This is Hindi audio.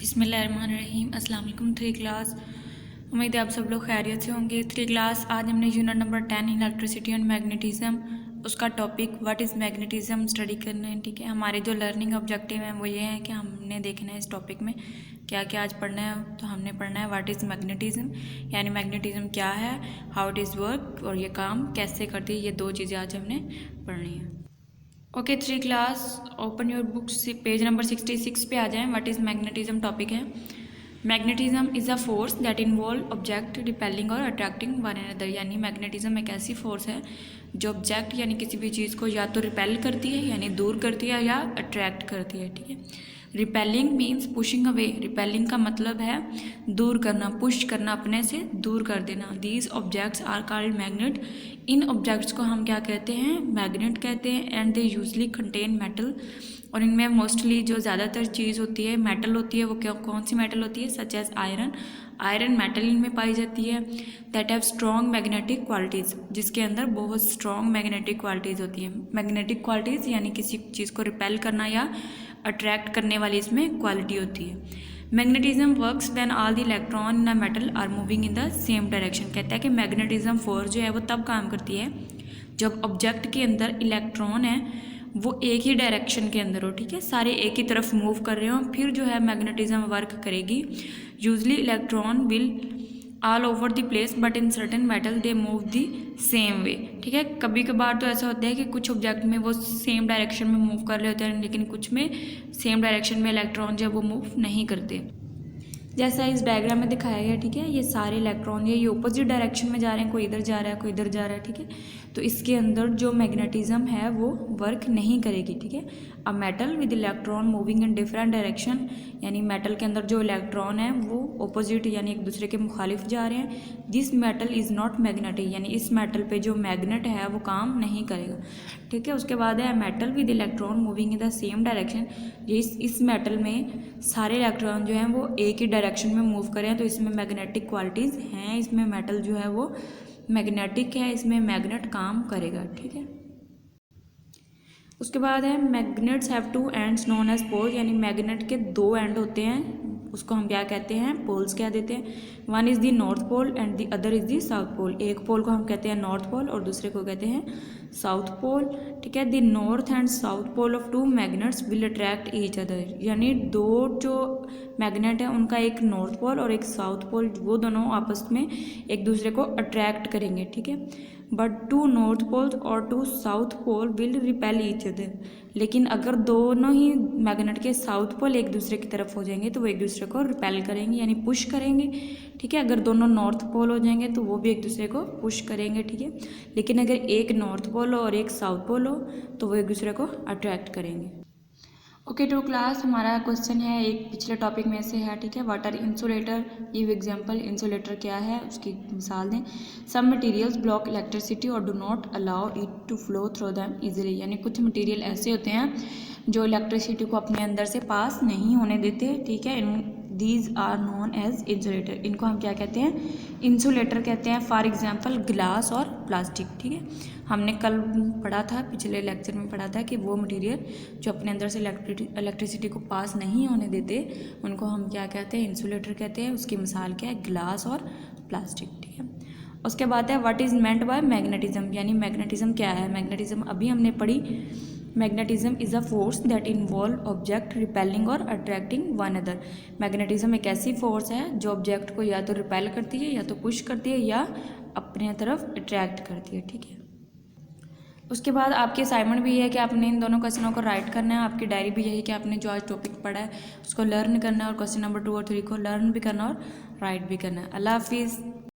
बिस्मिल्लाहिर्रहमानिर्रहीम। अस्सलाम वालेकुम। 3 क्लास, उम्मीद है आप सब लोग खैरियत से होंगे। 3 क्लास आज हमने unit number 10 electricity and magnetism उसका topic what is magnetism study करना है। ठीक है, हमारे जो लर्निंग ऑब्जेक्टिव हैं वो ये हैं कि हमने देखना है इस टॉपिक में क्या क्या आज पढ़ना है। तो हमने पढ़ना है व्हाट इज़ मैग्नेटिज्म, यानी मैग्नेटिज्म क्या है, हाउ इट इज़ वर्क और ये काम कैसे करती है। ये दो चीज़ें आज हमने पढ़नी है। Okay 3 class, open your books, page number 66 पे आ जाएं। व्हाट इज़ मैग्नेटिज्म टॉपिक है। Magnetism is a force that involve object repelling और अट्रैक्टिंग वन अनदर, यानी मैग्नेटिज्म एक ऐसी फोर्स है जो ऑब्जेक्ट यानी किसी भी चीज़ को या तो रिपेल करती है यानी दूर करती है या अट्रैक्ट करती है। ठीक है, repelling means pushing away. Repelling का मतलब है दूर करना, पुश करना, अपने से दूर कर देना। These objects are called magnet. इन ऑब्जेक्ट्स को हम क्या कहते हैं, मैग्नेट कहते हैं। And they usually contain metal, और इनमें मोस्टली जो ज़्यादातर चीज़ होती है मेटल होती है। वो कौन सी मेटल होती है, such as iron. Iron metal इनमें पाई जाती है। That have strong magnetic qualities, जिसके अंदर बहुत स्ट्रॉन्ग मैग्नेटिक क्वालिटीज़ होती हैं। मैग्नेटिक क्वालिटीज़ यानी किसी चीज़ को रिपेल करना या अट्रैक्ट करने वाली इसमें क्वालिटी होती है। Magnetism works when all the electron in a metal are moving in the same direction. कहता है कि मैग्नेटिज्म फोर्स जो है वो तब काम करती है जब ऑब्जेक्ट के अंदर इलेक्ट्रॉन है वो एक ही डायरेक्शन के अंदर हो। ठीक है, सारे एक ही तरफ मूव कर रहे हो, फिर जो है मैग्नेटिज्म वर्क करेगी। Usually electron will all over the place but in certain metal they move the same way. ठीक है, कभी कभार तो ऐसा होता है कि कुछ ऑब्जेक्ट में वो सेम डायरेक्शन में मूव कर रहे होते हैं, लेकिन कुछ में सेम डायरेक्शन में इलेक्ट्रॉन जो वो मूव नहीं करते, जैसा इस डायग्राम में दिखाया गया। ठीक है, ये सारे इलेक्ट्रॉन ये ऑपोजिट डायरेक्शन में जा रहे हैं, कोई इधर जा रहा है कोई इधर जा रहा है। ठीक है, तो इसके अंदर जो मैग्नेटिज्म है वो वर्क नहीं करेगी। ठीक है, a metal with electron moving in different direction, यानी मेटल के अंदर जो इलेक्ट्रॉन है वो ऑपोजिट यानी एक दूसरे के मुखालिफ जा रहे हैं। This metal is not magnetic, यानी इस मेटल पे जो मैग्नेट है वो काम नहीं करेगा। ठीक है, उसके बाद है metal with electron moving in the same direction. ये इस मेटल में सारे इलेक्ट्रॉन जो हैं वो एक ही डायरेक्शन में मूव करें, तो इसमें मैग्नेटिक क्वालिटीज़ हैं। इसमें मेटल जो है वो मैग्नेटिक है, इसमें मैग्नेट काम करेगा। ठीक है, उसके बाद है magnets have two ends known as pole, यानी मैग्नेट के दो एंड होते हैं, उसको हम क्या कहते हैं, पोल्स कह देते हैं। One is the north pole and the other is the south pole. एक पोल को हम कहते हैं नॉर्थ पोल और दूसरे को कहते हैं साउथ पोल। ठीक है, the north and south pole of two magnets will attract each other, यानी दो जो मैग्नेट है उनका एक नॉर्थ पोल और एक साउथ पोल, वो दोनों आपस में एक दूसरे को अट्रैक्ट करेंगे। ठीक है, बट टू नॉर्थ पोल्स और two south pole will repel each other, लेकिन अगर दोनों ही मैग्नेट के साउथ पोल एक दूसरे की तरफ हो जाएंगे तो वो एक दूसरे को रिपेल करेंगे यानी पुश करेंगे। ठीक है, अगर दोनों नॉर्थ पोल हो जाएंगे तो वो भी एक दूसरे को पुश करेंगे। ठीक है, लेकिन अगर एक नॉर्थ पोल हो और एक साउथ पोल हो तो वो एक दूसरे को अट्रैक्ट करेंगे। ओके टू क्लास, हमारा क्वेश्चन है एक पिछले टॉपिक में से है। ठीक है, what are insulator, give example. इंसुलेटर क्या है उसकी मिसाल दें। सम मटेरियल्स ब्लॉक इलेक्ट्रिसिटी और do not allow it to flow through them easily, यानी कुछ मटेरियल ऐसे होते हैं जो इलेक्ट्रिसिटी को अपने अंदर से पास नहीं होने देते। ठीक है, these are known as insulator, इनको हम क्या कहते हैं, इंसुलेटर कहते हैं। फॉर एग्जाम्पल ग्लास और प्लास्टिक। ठीक है, हमने कल पढ़ा था, पिछले लेक्चर में पढ़ा था कि वो मटेरियल जो अपने अंदर से इलेक्ट्रिसिटी को पास नहीं होने देते उनको हम क्या कहते हैं, इंसुलेटर कहते हैं। उसकी मिसाल क्या है, ग्लास और प्लास्टिक। ठीक है, उसके बाद है what is meant by magnetism, यानी मैग्नेटिज्म क्या है। मैग्नेटिज्म अभी हमने पढ़ी, magnetism is a force that involve object repelling और अट्रैक्टिंग वन अदर। मैग्नेटिज्म एक ऐसी फोर्स है जो ऑब्जेक्ट को या तो रिपेल करती है या तो पुश करती है या अपने तरफ अट्रैक्ट करती है। ठीक है, उसके बाद आपकी असाइनमेंट भी है कि आपने इन दोनों क्वेश्चनों को राइट करना है। आपकी डायरी भी यही कि आपने जो आज टॉपिक पढ़ा है उसको लर्न करना है और क्वेश्चन नंबर 2 और 3 को लर्न भी करना और राइट भी करना है। अल्लाह हाफिज़।